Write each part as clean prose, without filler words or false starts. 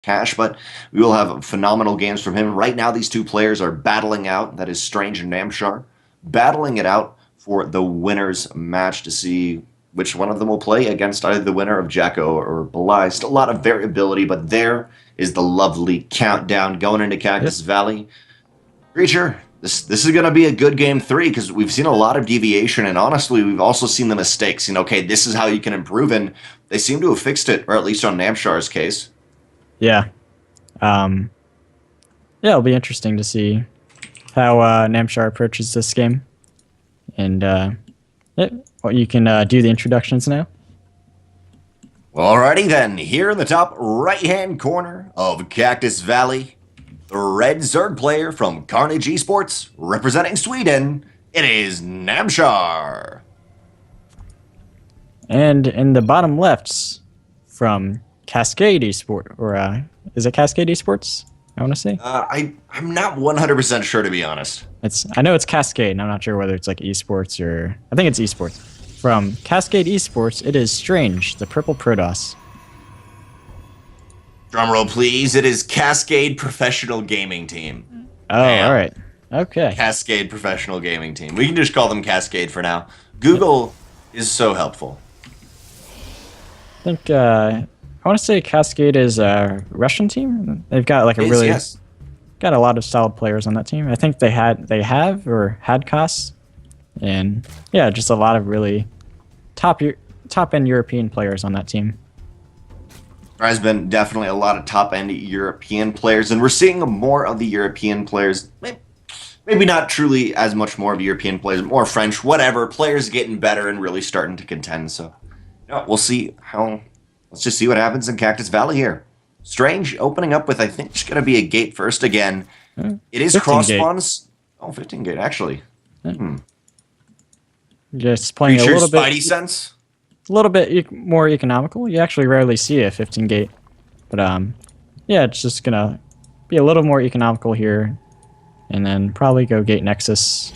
cash, but we will have phenomenal games from him. Right now, these two players are battling out. That is Strange and Namshar, battling it out for the winners match to see which one of them will play against either the winner of JackO or Belai. Still a lot of variability, but there is the lovely countdown going into Yep. Cactus Valley. Creature, this is going to be a good game 3 because we've seen a lot of deviation, and honestly, we've also seen the mistakes. Okay, this is how you can improve, and they seem to have fixed it, or at least on Namshar's case. Yeah. Yeah, it'll be interesting to see how Namshar approaches this game. And well, you can do the introductions now. Alrighty then, here in the top right-hand corner of Cactus Valley, the red Zerg player from Carnage Esports, representing Sweden, it is Namshar. And in the bottom left, from Cascade Esports, or is it Cascade Esports? I want to say. I'm not 100% sure, to be honest. I know it's Cascade, and I'm not sure whether it's like esports or I think it's esports. From Cascade Esports, it is Strange, the purple Protoss. Drumroll, please. It is Cascade Professional Gaming Team. Oh, all right. Okay. Cascade Professional Gaming Team. We can just call them Cascade for now. Google is so helpful. I think I want to say Cascade is a Russian team. They've got like got a lot of solid players on that team. I think they have or had costs, and yeah, just a lot of really top end European players on that team. There has been definitely a lot of top-end European players, and we're seeing more of the European players. Maybe not truly as much more of the European players, more French, whatever. Players getting better and really starting to contend. So, we'll see how. Let's just see what happens in Cactus Valley here. Strange opening up with, I think, it's going to be a gate first again. It is cross spawns. Oh, 15 gate, actually. Just playing a little bit. Spidey sense. A little bit more economical. You actually rarely see a 15 gate, but yeah, it's just gonna be a little more economical here, and then probably go gate Nexus.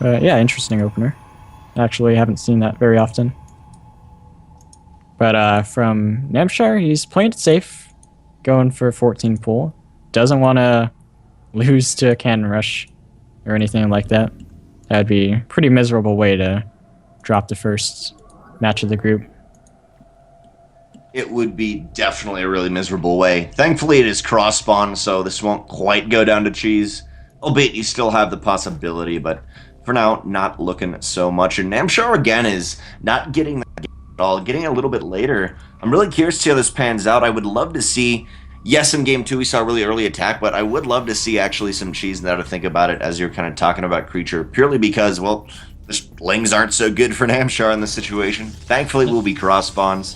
Yeah, interesting opener. Actually, haven't seen that very often. But from Namshar, he's playing it safe, going for 14 pull. Doesn't want to lose to a cannon rush or anything like that. That'd be a pretty miserable way to drop the first match of the group. It would be definitely a really miserable way. Thankfully, it is cross spawn, so this won't quite go down to cheese. Albeit you still have the possibility, but for now, not looking so much. And Namshar again is not getting that game at all, getting a little bit later. I'm really curious to see how this pans out. I would love to see, yes, in game 2 we saw a really early attack, but I would love to see actually some cheese now to think about it as you're kind of talking about Creature, purely because, well, the lings aren't so good for Namshar in this situation. Thankfully, we'll be cross spawns.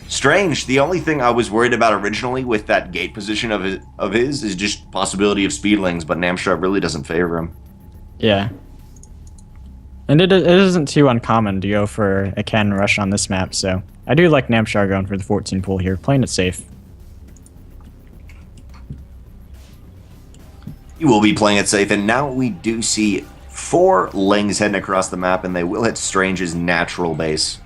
Strange, the only thing I was worried about originally with that gate position of his is just possibility of speedlings, but Namshar really doesn't favor him. Yeah. And it isn't too uncommon to go for a cannon rush on this map, so I do like Namshar going for the 14 pull here, playing it safe. He will be playing it safe, and now we do see 4 lings heading across the map, and they will hit Strange's natural base.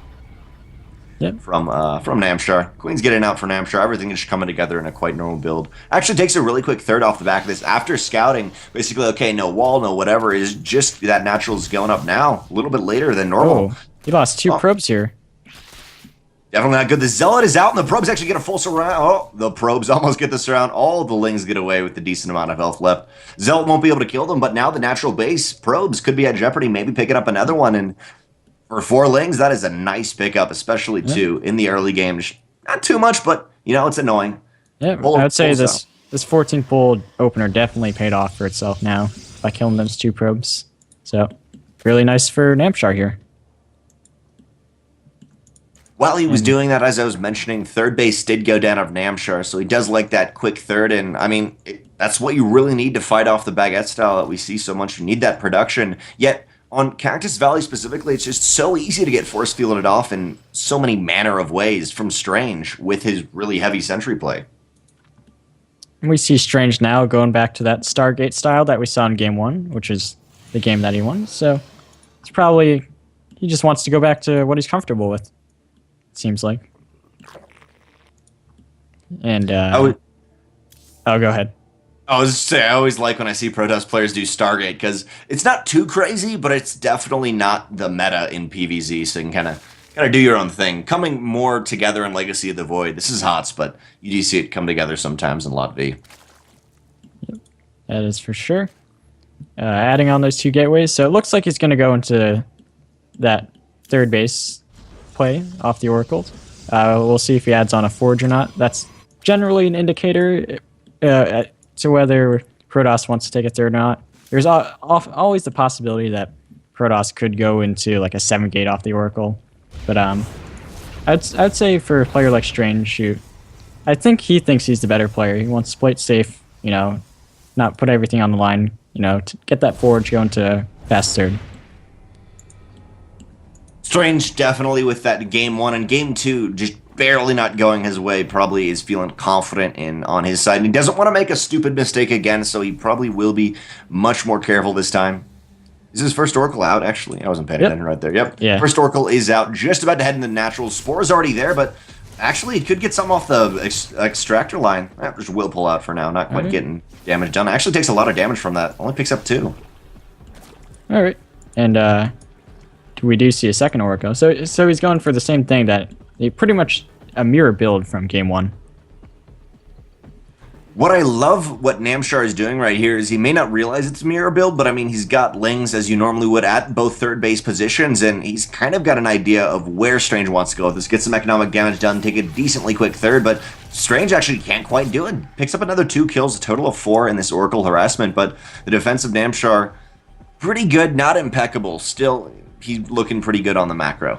Yep. From Namshar. Queen's getting out for Namshar. Everything is coming together in a quite normal build. Actually takes a really quick third off the back of this. After scouting, basically, okay, no wall, no whatever, is just that natural is going up now. A little bit later than normal. Oh, he lost 2 probes here. Definitely not good. The Zealot is out, and the probes actually get a full surround. Oh, the probes almost get the surround. All the lings get away with the decent amount of health left. Zealot won't be able to kill them, but now the natural base probes could be at jeopardy. Maybe picking up another one, and for 4 lings, that is a nice pickup, especially 2 in the early game. Not too much, but, it's annoying. Yeah, I would say this 14 pull opener definitely paid off for itself now by killing those 2 probes. So, really nice for Namshar here. While he was doing that, as I was mentioning, third base did go down of Namshar, so he does like that quick third, and, I mean, that's what you really need to fight off the baguette style that we see so much. You need that production, yet on Cactus Valley specifically, it's just so easy to get force fielded off in so many manner of ways from Strange with his really heavy sentry play. And we see Strange now going back to that Stargate style that we saw in game 1, which is the game that he won. So it's probably, he just wants to go back to what he's comfortable with, it seems like. And oh, go ahead. I was just saying, I always like when I see Protoss players do Stargate because it's not too crazy, but it's definitely not the meta in PvZ. So you can kind of do your own thing. Coming more together in Legacy of the Void. This is HOTS, but you do see it come together sometimes in Lot V. That is for sure. Adding on those 2 gateways, so it looks like he's going to go into that third base play off the Oracles. We'll see if he adds on a Forge or not. That's generally an indicator to whether Protoss wants to take a third or not. There's always the possibility that Protoss could go into like a 7 gate off the Oracle. But I'd say for a player like Strange, I think he thinks he's the better player. He wants to play it safe, not put everything on the line, to get that Forge going to fast third. Strange definitely with that game 1 and game 2 just barely not going his way, probably is feeling confident on his side. And he doesn't want to make a stupid mistake again, so he probably will be much more careful this time. Is his first Oracle out, actually? I wasn't paying attention right there. Yep. Yeah. First Oracle is out, just about to head into the natural. Spore's already there, but actually it could get something off the extractor line. Just will pull out for now, not quite getting damage done. Actually takes a lot of damage from that. Only picks up 2. All right. And we do see a second Oracle. So he's going for the same thing that pretty much a mirror build from game 1. What I love what Namshar is doing right here is he may not realize it's a mirror build, but I mean, he's got Lings as you normally would at both third base positions, and he's kind of got an idea of where Strange wants to go with this. Get some economic damage done, take a decently quick third, but Strange actually can't quite do it. Picks up another 2 kills, a total of 4 in this Oracle harassment, but the defense of Namshar, pretty good, not impeccable. Still, he's looking pretty good on the macro.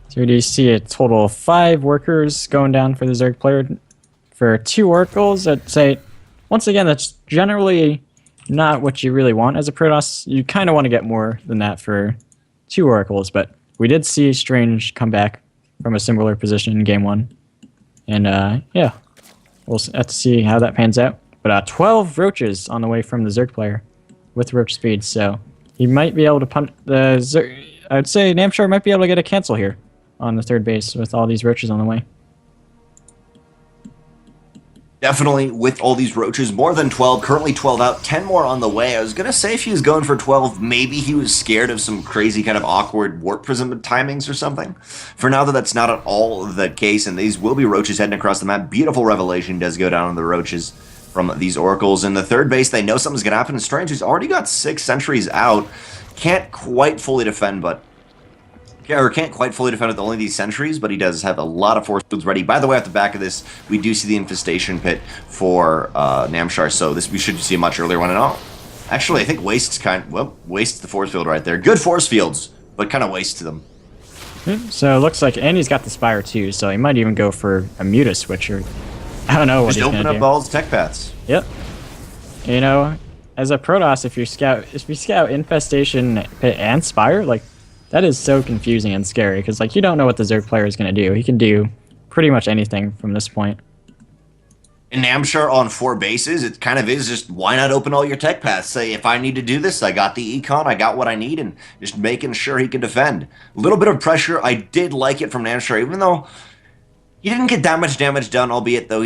So do you see a total of 5 workers going down for the Zerg player? For 2 Oracles, I'd say, once again, that's generally not what you really want as a Protoss. You kind of want to get more than that for 2 Oracles, but we did see Strange come back from a similar position in game 1. And yeah, we'll have to see how that pans out. But 12 Roaches on the way from the Zerg player with Roach speed, so he might be able to punt the Zerg. I'd say Namshar might be able to get a cancel here on the third base with all these Roaches on the way. Definitely with all these Roaches, more than 12, currently 12 out, 10 more on the way. I was going to say if he was going for 12, maybe he was scared of some crazy kind of awkward warp prism timings or something. For now, that's not at all the case, and these will be Roaches heading across the map. Beautiful revelation does go down on the Roaches from these Oracles. In the third base, they know something's going to happen. Strange, who's already got 6 sentries out, can't quite fully defend, can't quite fully defend with only these sentries, but he does have a lot of force fields ready. By the way, at the back of this, we do see the infestation pit for Namshar, so we should see a much earlier one. And all. Actually, I think wastes the force field right there. Good force fields, but kind of wastes them. So it looks like, and he's got the Spire too, so he might even go for a Muta switcher. I don't know what he's going to do. Just open up all his tech paths. Yep. As a Protoss, if you scout infestation pit and Spire, like, that is so confusing and scary, because you don't know what the Zerg player is going to do. He can do pretty much anything from this point. In Namshar on 4 bases, it kind of is just, why not open all your tech paths? Say, if I need to do this, I got the econ, I got what I need, and just making sure he can defend. A little bit of pressure, I did like it from Namshar, even though he didn't get that much damage done, albeit though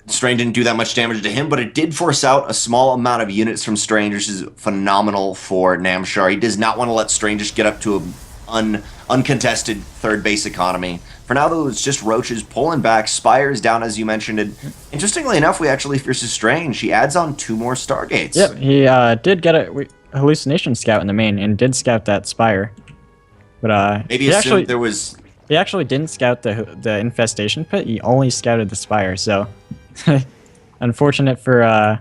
Strange didn't do that much damage to him, but it did force out a small amount of units from Strange, which is phenomenal for Namshar. He does not want to let Strange just get up to an uncontested third base economy. For now, though, it's just Roaches pulling back. Spire's down, as you mentioned. And interestingly enough, we actually versus Strange. He adds on 2 more Stargates. Yep, he did get a hallucination scout in the main and did scout that Spire. But maybe assumed there was... He actually didn't scout the infestation pit. He only scouted the Spire, so... Unfortunate for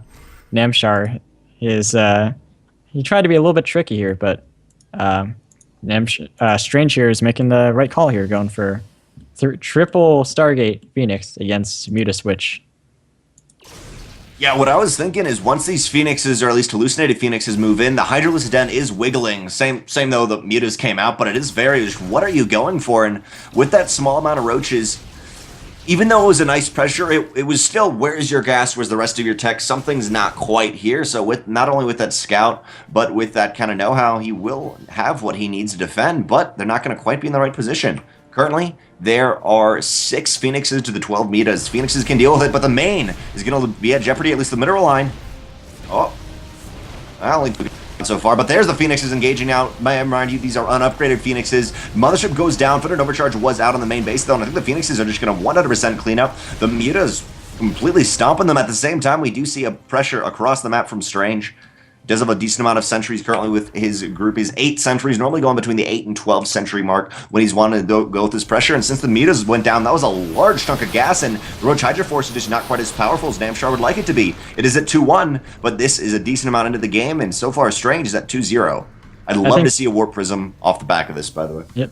Namshar. He tried to be a little bit tricky here, but Strange here is making the right call here, going for triple Stargate Phoenix against Muta Switch. Yeah, what I was thinking is once these Phoenixes, or at least hallucinated Phoenixes, move in, the Hydralisk Den is wiggling. Same though the Mutas came out, but it is very, what are you going for? And with that small amount of Roaches, even though it was a nice pressure, it was still, where's your gas, where's the rest of your tech? Something's not quite here. So with not only with that scout, but with that kind of know-how, he will have what he needs to defend, but they're not going to quite be in the right position. Currently, there are 6 Phoenixes to the 12 Metas. Phoenixes can deal with it, but the main is going to be at jeopardy, at least the middle line. Oh. Well, so far, but there's the Phoenixes engaging now. Mind you, these are unupgraded Phoenixes. Mothership goes down. Footed Overcharge was out on the main base, though, and I think the Phoenixes are just going to 100% clean up. The Mutas completely stomping them. At the same time, we do see a pressure across the map from Strange. Does have a decent amount of sentries currently with his group. He's 8 sentries, normally going between the 8 and 12 sentry mark when he's wanted to go with his pressure. And since the Mutas went down, that was a large chunk of gas, and the Roach Hydra Force is just not quite as powerful as Namshar would like it to be. It is at 2-1, but this is a decent amount into the game, and so far Strange is at 2-0. I'd love to see a Warp Prism off the back of this, by the way. Yep.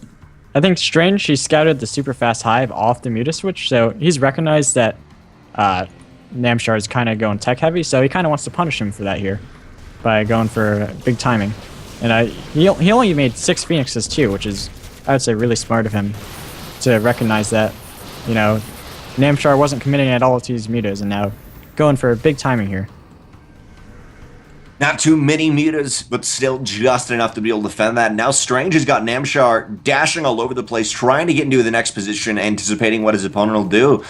I think Strange, he scouted the super fast hive off the Muta switch, so he's recognized that Namshar is kind of going tech heavy, so he kind of wants to punish him for that here by going for big timing. And he only made 6 Phoenixes too, which is, I would say, really smart of him to recognize that, you know, Namshar wasn't committing at all to these Mutas, and now going for big timing here. Not too many Mutas, but still just enough to be able to defend that. Now Strange has got Namshar dashing all over the place, trying to get into the next position, anticipating what his opponent will do.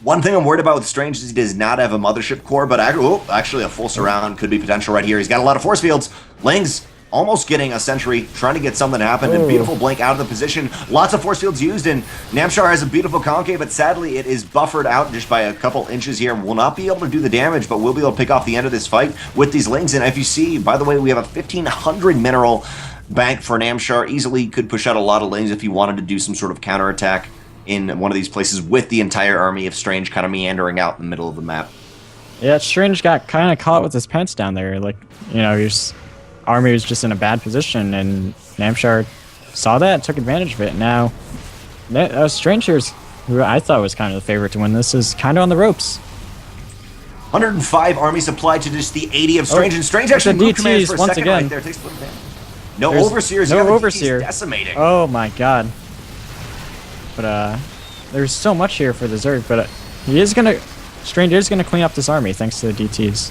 One thing I'm worried about with Strange is he does not have a Mothership core, but actually a full surround could be potential right here. He's got a lot of force fields. Lings almost getting a sentry, trying to get something to happen. And beautiful blink out of the position. Lots of force fields used, and Namshar has a beautiful concave, but sadly it is buffered out just by a couple inches here. Will not be able to do the damage, but will be able to pick off the end of this fight with these Lings. And if you see, by the way, we have a 1,500 mineral bank for Namshar. Easily could push out a lot of Lings if he wanted to do some sort of counterattack in one of these places with the entire army of Strange kind of meandering out in the middle of the map. Yeah, Strange got kind of caught with his pants down there. Like, you know, his army was just in a bad position, and Namshar saw that, took advantage of it. Now, Strange here, who I thought was kind of the favorite to win this, is kind of on the ropes. 105 army supply to just the 80 of Strange, and Strange actually moved commands for a second right there. Takes no Overseers. No Overseer. Decimating. Oh my god. But there's so much here for the Zerg, but Strange is gonna clean up this army thanks to the DTs.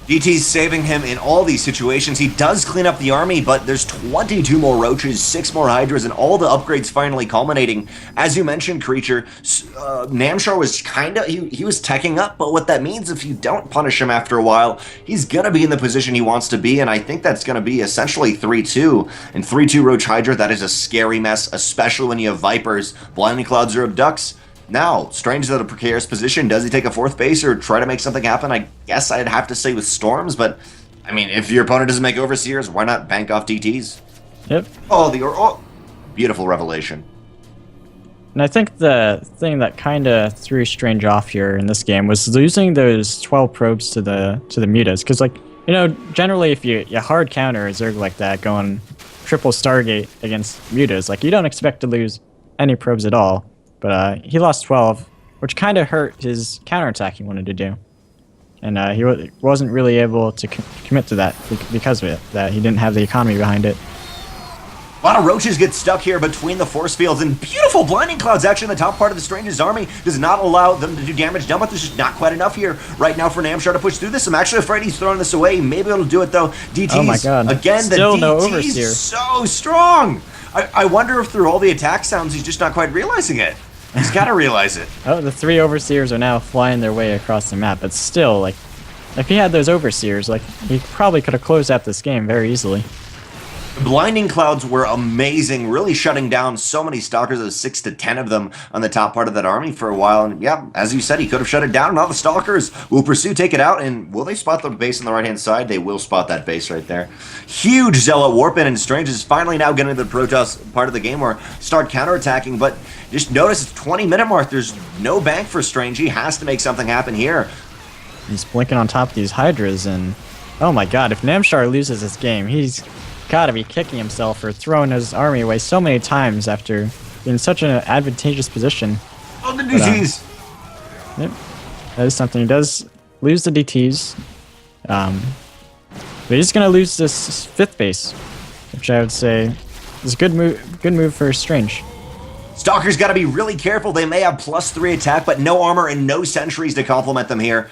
DT's saving him in all these situations. He does clean up the army, but there's 22 more Roaches, 6 more Hydras, and all the upgrades finally culminating. As you mentioned, Creature, Namshar was he was teching up, but what that means, if you don't punish him after a while, he's going to be in the position he wants to be, and I think that's going to be essentially 3-2. And 3-2 Roach Hydra, that is a scary mess, especially when you have Vipers, Blinding Clouds, or Abducts. Now, Strange is at a precarious position. Does he take a 4th base or try to make something happen? I guess I'd have to say with Storms, but, I mean, if your opponent doesn't make Overseers, why not bank off DTs? Yep. Beautiful revelation. And I think the thing that kind of threw Strange off here in this game was losing those 12 probes to the Mutas. Because, like, you know, generally if you hard counter a Zerg like that going triple Stargate against Mutas, like, you don't expect to lose any probes at all. But he lost 12, which kind of hurt his counterattack he wanted to do. And he wasn't really able to commit to that because of it, that he didn't have the economy behind it. A lot of Roaches get stuck here between the force fields, and beautiful Blinding Clouds actually in the top part of the Strange's army does not allow them to do damage done, but there's just not quite enough here right now for Namshar to push through this. I'm actually afraid he's throwing this away. Maybe able to do it, though. DTs, oh my god. Again, still the no DTs Overseer. So strong! I wonder if through all the attack sounds he's just not quite realizing it. He's got to realize it. Oh, the 3 Overseers are now flying their way across the map, but still, like, if he had those Overseers, like, he probably could have closed out this game very easily. The Blinding Clouds were amazing, really shutting down so many Stalkers. There was 6 to 10 of them on the top part of that army for a while. And yeah, as you said, he could have shut it down. Now the Stalkers will pursue, take it out, and will they spot the base on the right-hand side? They will spot that base right there. Huge Zealot Warp-In, and Strange is finally now getting to the Protoss part of the game where start counterattacking, but just notice it's 20-minute mark. There's no bank for Strange. He has to make something happen here. He's blinking on top of these Hydras, and oh my god, if Namshar loses this game, he's gotta be kicking himself for throwing his army away so many times after being in such an advantageous position. Oh, the DTs! Yep, that is something. He does lose the DTs, but he's gonna lose this 5th base, which I would say is a good move for Strange. Stalkers got to be really careful. They may have +3 attack, but no armor and no sentries to complement them here.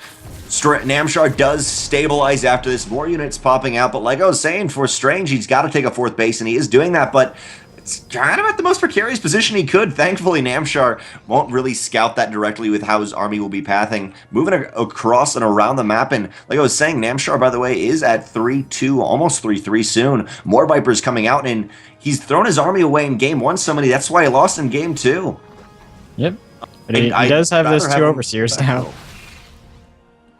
Namshar does stabilize after this. More units popping out, but like I was saying, for Strange, he's got to take a 4th base, and he is doing that, but It's kind of at the most precarious position he could. Thankfully, Namshar won't really scout that directly with how his army will be pathing. Moving across and around the map, and like I was saying, Namshar, by the way, is at 3-2, almost 3-3 soon. More Vipers coming out, and he's thrown his army away in game 1 so many. That's why he lost in game 2. Yep. But he does have those 2 Overseers now.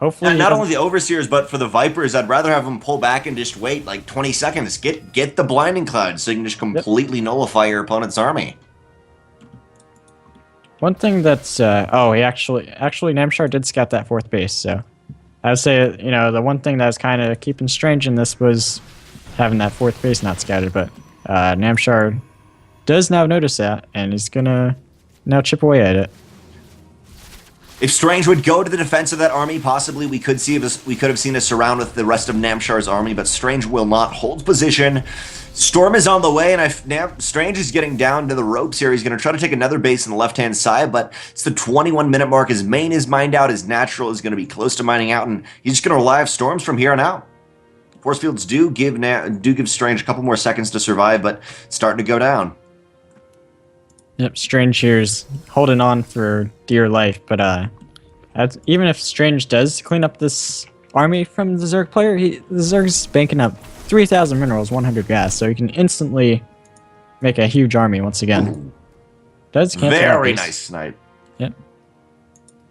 Hopefully, not only the Overseers, but for the Vipers, I'd rather have them pull back and just wait like 20 seconds. Get the Blinding Cloud so you can just completely nullify your opponent's army. One thing that's he actually Namshar did scout that 4th base, so I would say the one thing that was kind of keeping Strange in this was having that 4th base not scouted, but Namshar does now notice that, and he's gonna now chip away at it. If Strange would go to the defense of that army, possibly we could have seen a surround with the rest of Namshar's army, but Strange will not hold position. Storm is on the way, and if Strange is getting down to the ropes here, he's going to try to take another base on the left-hand side, but it's the 21-minute mark. His main is mined out. His natural is going to be close to mining out, and he's just going to rely on storms from here on out. Force fields do give Strange a couple more seconds to survive, but it's starting to go down. Yep, Strange here's holding on for dear life, but even if Strange does clean up this army from the Zerg player, the Zerg's banking up 3,000 minerals, 100 gas, so he can instantly make a huge army once again. Does cancel very nice snipe. Yep.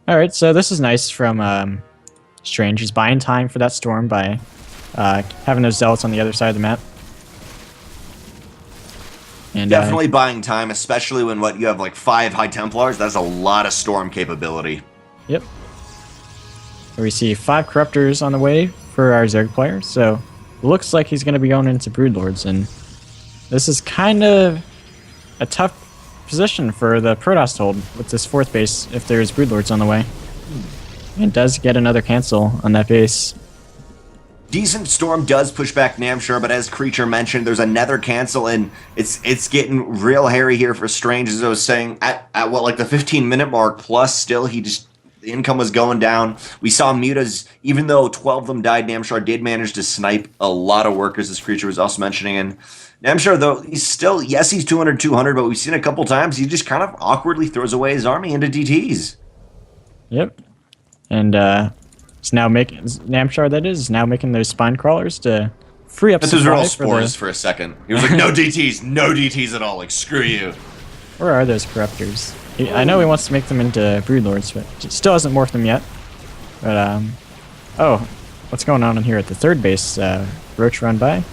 All right, so this is nice from Strange. He's buying time for that storm by having those zealots on the other side of the map. And, definitely buying time, especially when you have like 5 High Templars. That's a lot of storm capability. Yep. So we see 5 Corruptors on the way for our Zerg player, so looks like he's going to be going into Broodlords, and this is kind of a tough position for the Protoss to hold with this 4th base if there's Broodlords on the way. It does get another cancel on that base. Decent storm does push back Namshar, but as Creature mentioned, there's another cancel, and it's getting real hairy here for Strange, as I was saying, at like the 15-minute mark, plus still the income was going down. We saw mutas, even though 12 of them died, Namshar did manage to snipe a lot of workers, as Creature was also mentioning, and Namshar, though, he's 200, but we've seen a couple times, he just kind of awkwardly throws away his army into DTs. Yep. And, it's now making Namshar, that is now making those spine crawlers to free up. This was real spores for a second. He was like, "No DTs at all. Like, screw you." Where are those Corruptors? I know he wants to make them into Broodlords, but still hasn't morphed them yet. But oh, what's going on in here at the 3rd base? Roach run by.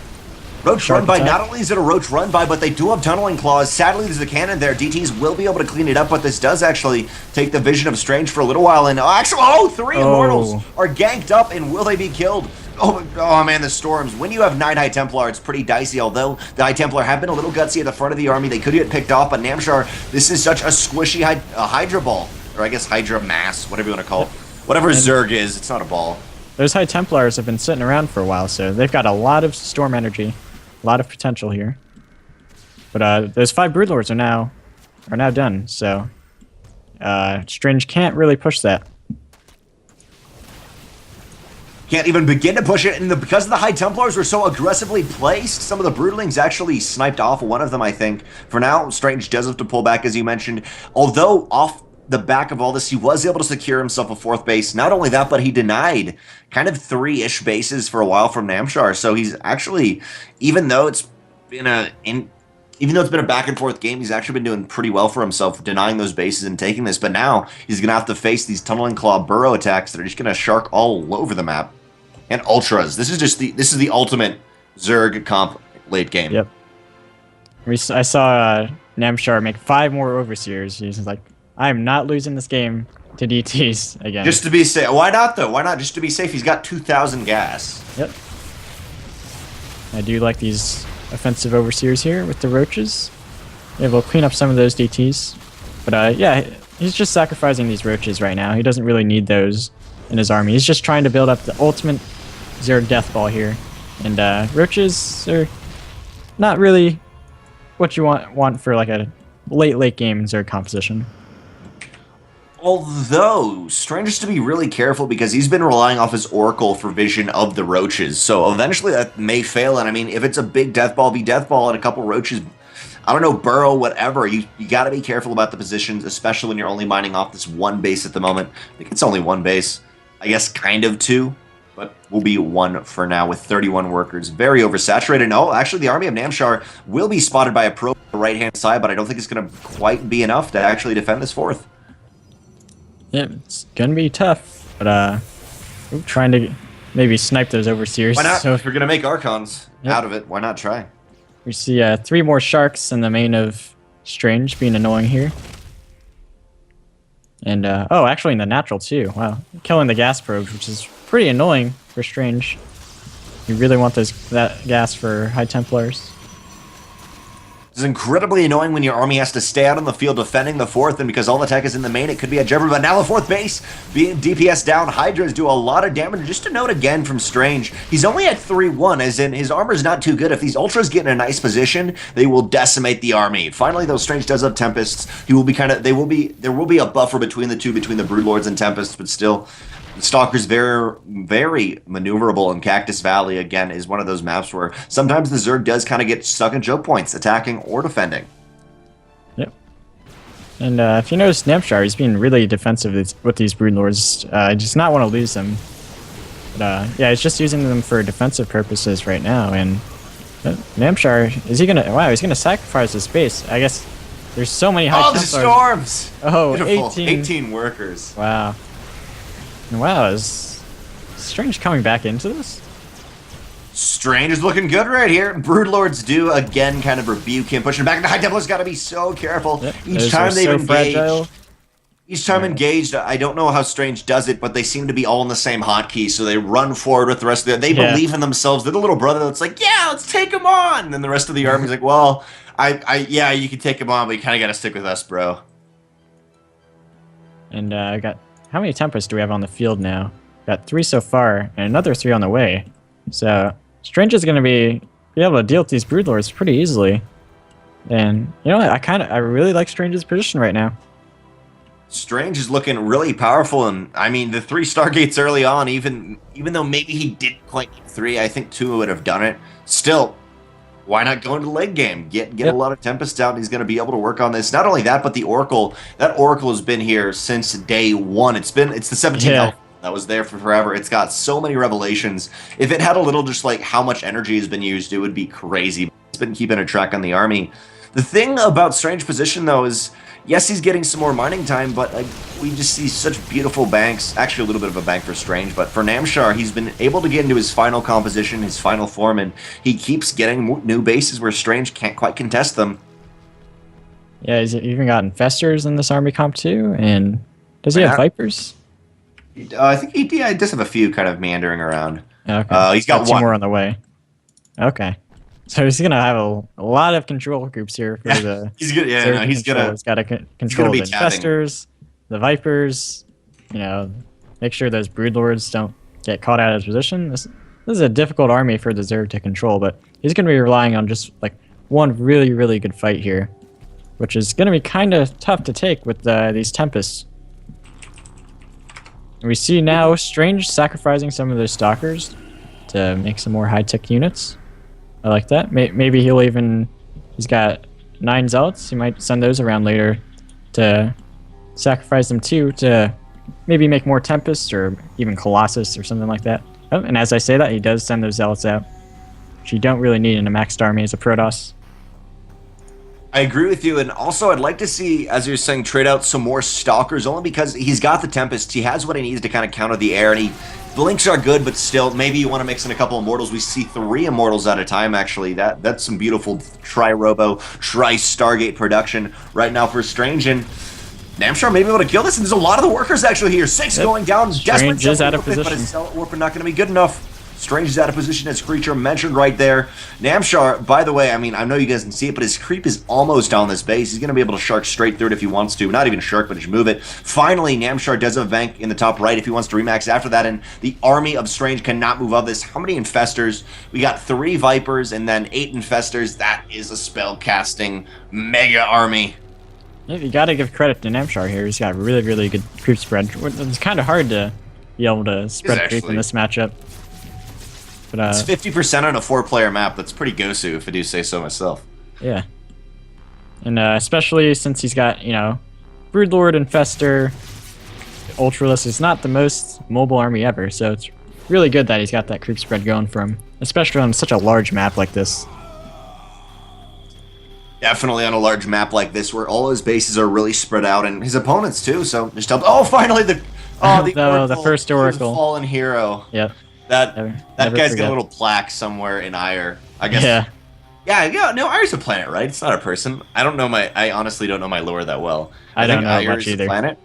Roach run by. Not only is it a Roach run by, but they do have tunneling claws. Sadly, there's a cannon there. DTs will be able to clean it up, but this does actually take the vision of Strange for a little while. And actually, 3 Immortals are ganked up, and will they be killed? Oh man, the storms. When you have 9 High Templar, it's pretty dicey, although the High Templar have been a little gutsy at the front of the army. They could get picked off, but Namshar, this is such a squishy Hydra ball. Or I guess Hydra mass, whatever you want to call it. Whatever Zerg is, it's not a ball. Those High Templars have been sitting around for a while, so they've got a lot of storm energy. A lot of potential here. But those 5 Broodlords are now done, so Strange can't really push that. Can't even begin to push it, and because the High Templars were so aggressively placed, some of the Broodlings actually sniped off one of them, I think. For now, Strange does have to pull back, as you mentioned. Although, off the back of all this, he was able to secure himself a 4th base. Not only that, but he denied kind of 3-ish bases for a while from Namshar. So he's actually, even though it's been a back and forth game, he's actually been doing pretty well for himself, denying those bases and taking this. But now he's gonna have to face these tunneling claw burrow attacks that are just gonna shark all over the map. And ultras. This is the ultimate Zerg comp late game. Yep. I saw Namshar make 5 more Overseers. He's like, I'm not losing this game to DTs again. Just to be safe. Why not, though? Why not? Just to be safe. He's got 2,000 gas. Yep. I do like these offensive Overseers here with the Roaches. Yeah, we'll clean up some of those DTs. But yeah, he's just sacrificing these Roaches right now. He doesn't really need those in his army. He's just trying to build up the ultimate Zerg death ball here. And Roaches are not really what you want for like a late game Zerg composition. Although, Strange is to be really careful because he's been relying off his Oracle for vision of the Roaches. So eventually that may fail, and I mean, if it's a big death ball, be death ball and a couple Roaches. I don't know, burrow, whatever. You got to be careful about the positions, especially when you're only mining off this one base at the moment. I think it's only one base. I guess kind of two, but will be one for now with 31 workers. Very oversaturated. No, actually, the army of Namshar will be spotted by a pro on the right-hand side, but I don't think it's going to quite be enough to actually defend this fourth. Yeah, it's going to be tough, but trying to maybe snipe those overseers. Why not? So If we're going to make Archons out of it, why not try? we see 3 more Sharks in the main of Strange being annoying here. And, oh, actually in the natural too. Wow. Killing the gas probes, which is pretty annoying for Strange. You really want that gas for High Templars. It's incredibly annoying when your army has to stay out on the field defending the fourth, and because all the tech is in the main, it could be a jabber. But now the fourth base being DPS down. Hydras do a lot of damage. Just a note again from Strange, he's only at 3-1, as in his armor's not too good. If these Ultras get in a nice position, they will decimate the army. Finally, though, Strange does have Tempests. He will be there will be a buffer between the two, between the Broodlords and Tempests, but still, Stalker's very, very maneuverable, and Cactus Valley, again, is one of those maps where sometimes the Zerg does kind of get stuck in choke points, attacking or defending. Yep. And if you notice, Namshar, he's being really defensive with these Broodlords. I just not want to lose them. But yeah, he's just using them for defensive purposes right now. And Namshar, is he going to... Wow, he's going to sacrifice his base. I guess there's so many High Templars. The storms! Oh, beautiful. 18 workers. Wow. Wow, is Strange coming back into this? Strange is looking good right here. Broodlords do again kind of rebuke him, pushing back. The High Templars got to be so careful. Yep, Each time they've engaged. Each time engaged, I don't know how Strange does it, but they seem to be all in the same hotkey, so they run forward with the rest of the... They believe in themselves. They're the little brother that's like, yeah, let's take him on! And then the rest of the army's like, well, yeah, you can take him on, but you kind of got to stick with us, bro. And I got... How many Tempests do we have on the field now? Got 3 so far, and another 3 on the way. So, Strange is going to be able to deal with these Broodlords pretty easily. And, you know what? I really like Strange's position right now. Strange is looking really powerful, and I mean, the 3 Stargates early on, even though maybe he didn't quite get 3, I think 2 would have done it. Still, why not go into late game? Get a lot of Tempest out, and he's going to be able to work on this. Not only that, but the Oracle. That Oracle has been here since day 1. It's the 17 health that was there for forever. It's got so many revelations. If it had a little just like how much energy has been used, it would be crazy. It's been keeping a track on the army. The thing about Strange position, though, is yes, he's getting some more mining time, but we just see such beautiful banks. Actually, a little bit of a bank for Strange, but for Namshar, he's been able to get into his final composition, his final form, and he keeps getting new bases where Strange can't quite contest them. Yeah, he's even got Infestors in this army comp too, and does he have Vipers? I think he does have a few kind of meandering around. Okay. He's got 2 one more on the way. Okay. So he's gonna have a lot of control groups here for the. He's good. Yeah, no, he's got to control the Infestors, the Vipers. You know, make sure those Broodlords don't get caught out of his position. This is a difficult army for the Zerg to control, but he's gonna be relying on just like one really, really good fight here, which is gonna be kind of tough to take with these Tempests. We see now Strange sacrificing some of those Stalkers to make some more high-tech units. I like that. Maybe he's got 9 Zealots. He might send those around later to sacrifice them too to maybe make more Tempests or even Colossus or something like that. Oh, and as I say that, he does send those Zealots out, which you don't really need in a maxed army as a Protoss. I agree with you, and also I'd like to see, as you're saying, trade out some more Stalkers, only because he's got the Tempest. He has what he needs to kind of counter the air, and Blinks are good, but still, maybe you want to mix in a couple Immortals. We see 3 Immortals at a time, actually. That's some beautiful tri-Robo, tri-Stargate production right now for Strange, and Namshar may be able to kill this, and there's a lot of the workers actually here. 6 going down. Strange is out of position. But his Zealot Warp not going to be good enough. Strange is out of position, as Creature mentioned right there. Namshar, by the way, I mean, I know you guys can see it, but his creep is almost on this base. He's going to be able to shark straight through it if he wants to. Not even shark, but just move it. Finally, Namshar does have Vank in the top right if he wants to remax after that, and the army of Strange cannot move of this. How many Infestors? We got 3 Vipers and then 8 Infestors. That is a spell-casting mega army. Yeah, you got to give credit to Namshar here. He's got really, really good creep spread. It's kind of hard to be able to spread creep in this matchup. But, it's 50% on a 4-player map. That's pretty gosu, if I do say so myself. Yeah. And especially since he's got, you know, Broodlord, Infestor, Ultralisk is not the most mobile army ever, so it's really good that he's got that creep spread going for him, especially on such a large map like this. Definitely on a large map like this, where all his bases are really spread out, and his opponents too. So just help. Oh, finally the the first Oracle, the fallen hero. Yep. That guy's got a little plaque somewhere in Ire, I guess. Yeah. Yeah. No, Ire's a planet, right? It's not a person. I honestly don't know my lore that well. I don't know Ire much either. A planet.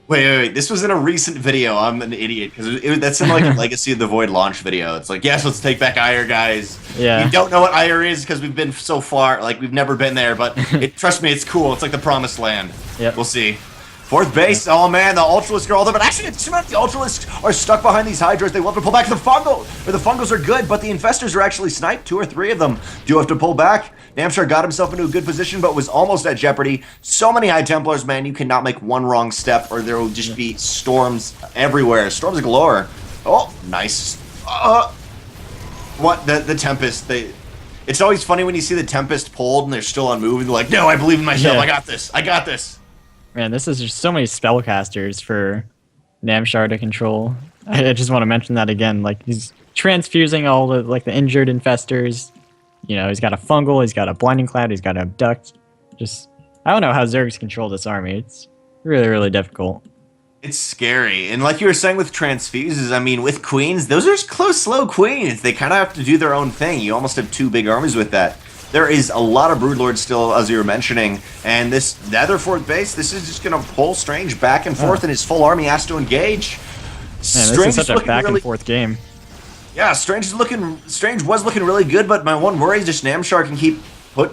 Wait. This was in a recent video. I'm an idiot because that's in like a Legacy of the Void launch video. It's like, yes, let's take back Ire, guys. Yeah. We don't know what Ire is because we've been so far, like we've never been there. But trust me, it's cool. It's like the promised land. Yep. We'll see. Fourth base. Yeah. Oh man, the Ultralisk are all there. But actually, it's not the Ultralisk are stuck behind these Hydras. They love to pull back. The Fungals are good, but the Infestors are actually sniped. 2 or 3 of them do have to pull back. Namshar got himself into a good position, but was almost at jeopardy. So many High Templars, man. You cannot make one wrong step, or there will just be storms everywhere. Storms galore. Oh, nice. What the Tempest? It's always funny when you see the Tempest pulled and they're still on move, and they're like, "No, I believe in myself. Yeah. I got this. I got this." Man, this is just so many spellcasters for Namshar to control. I just want to mention that again. Like, he's transfusing all the the injured Infestors. You know, he's got a Fungal, he's got a Blinding Cloud, he's got a Abduct. Just, I don't know how Zergs control this army. It's really, really difficult. It's scary. And like you were saying with transfuses, I mean, with queens, those are close, slow queens. They kind of have to do their own thing. You almost have 2 big armies with that. There is a lot of Broodlords still, as you were mentioning, and this Nether fourth base, this is just going to pull Strange back and forth, and his full army has to engage. Man, this is such a back and forth game. Yeah, Strange was looking really good, but my one worry is just Namshar can keep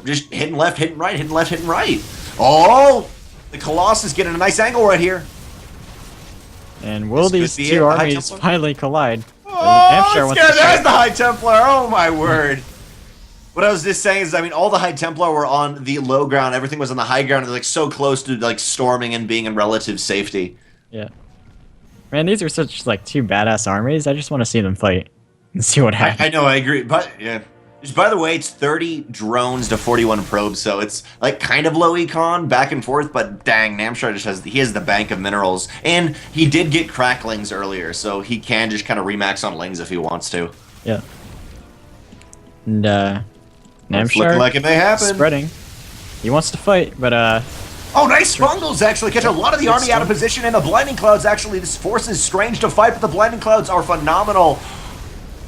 just hitting left, hitting right, hitting left, hitting right. Oh, the Colossus getting a nice angle right here. And will these 2 armies finally collide? Oh, there's the High Templar. Oh my word. What I was just saying is, I mean, all the High Templar were on the low ground. Everything was on the high ground. They're like so close to like storming and being in relative safety. Yeah. Man, these are such 2 badass armies. I just want to see them fight and see what happens. I know, I agree. But yeah. Just by the way, it's 30 drones to 41 probes, so it's like kind of low econ, back and forth, but dang, Namshar just has the bank of minerals. And he did get cracklings earlier, so he can just kind of remax on lings if he wants to. Yeah. And Namshar looking like it may happen. Spreading. He wants to fight, but oh, nice Fungals actually catch a lot of the army out of position, and the Blinding Clouds actually, this forces Strange to fight, but the Blinding Clouds are phenomenal.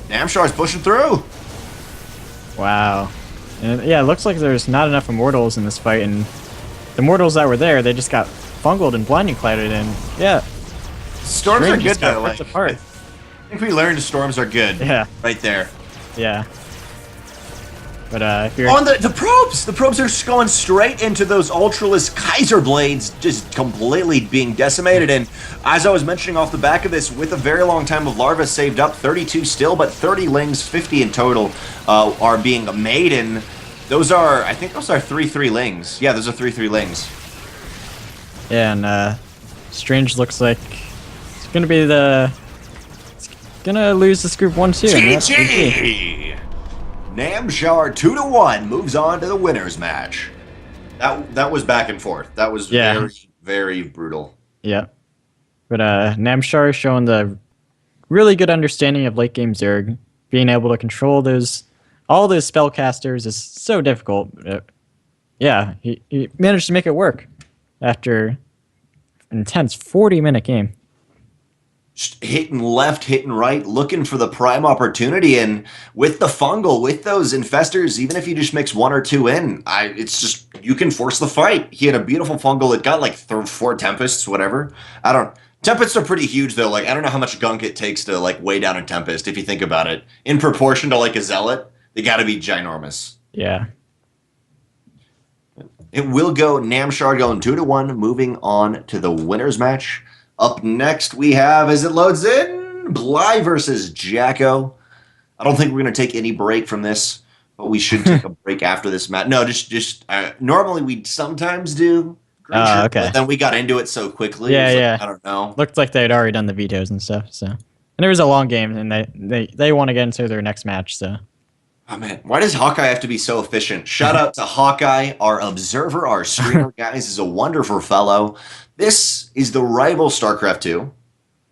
Namshar's pushing through. Wow. And yeah, it looks like there's not enough Immortals in this fight, and the Mortals that were there, they just got Fungaled and Blinding Clouded, and yeah. Storms are good though. I think we learned storms are good. Yeah. Right there. Yeah. But if you're on the probes are just going straight into those Ultralisk Kaiser Blades, just completely being decimated. And as I was mentioning off the back of this, with a very long time of larvae saved up, 32 still, but 30 lings, 50 in total, are being made. And those are, I think those are 3/3 lings. Yeah, those are 3/3 lings. Yeah, and Strange looks like it's gonna lose this group 1-2. GG! Namshar 2-1 moves on to the winners match. That was back and forth. That was very, very brutal. Yeah. But Namshar is showing the really good understanding of late game Zerg. Being able to control all those spellcasters is so difficult. Yeah, he managed to make it work after an intense 40-minute game. Just hitting left, hitting right, looking for the prime opportunity, and with the Fungal, with those Infestors, even if you just mix 1 or 2 in, it's just, you can force the fight. He had a beautiful Fungal. It got like 4 Tempests, whatever. Tempests are pretty huge though. Like, I don't know how much gunk it takes to like weigh down a Tempest, if you think about it. In proportion to like a Zealot, they gotta be ginormous. Yeah. It will go Namshar going 2-1, moving on to the winners match. Up next, we have, as it loads in, Bly versus JackO. I don't think we're going to take any break from this, but we should take a break after this match. No, normally we sometimes do. Okay. But then we got into it so quickly. Yeah. I don't know. Looked like they'd already done the vetoes and stuff, so. And it was a long game, and they want to get into their next match, so. Oh man, why does Hawkeye have to be so efficient? Shout out to Hawkeye, our observer, our streamer, guys, is a wonderful fellow. This is the rival StarCraft 2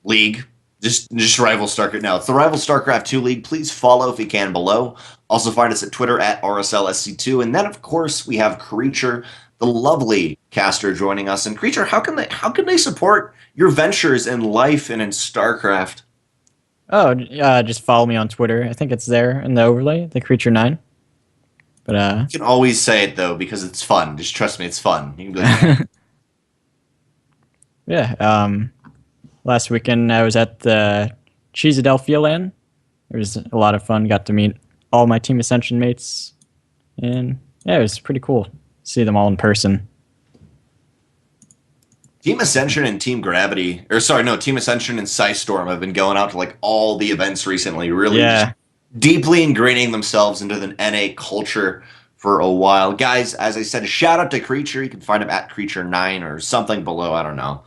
league. Just rival StarCraft. Now, it's the rival StarCraft 2 league. Please follow if you can below. Also find us at Twitter at RSLSC2. And then, of course, we have Creature, the lovely caster, joining us. And Creature, how can they support your ventures in life and in StarCraft? Oh, just follow me on Twitter. I think it's there in the overlay, the Creature9. But you can always say it though because it's fun. Just trust me, it's fun. You can be like, yeah. Last weekend I was at the Cheesadelphia LAN. It was a lot of fun. Got to meet all my Team Ascension mates, and yeah, it was pretty cool to see them all in person. Team Ascension and Team Gravity, or sorry, no, Team Ascension and Storm have been going out to like all the events recently, really just deeply ingraining themselves into the NA culture for a while. Guys, as I said, a shout out to Creature. You can find him at Creature9 or something below, I don't know.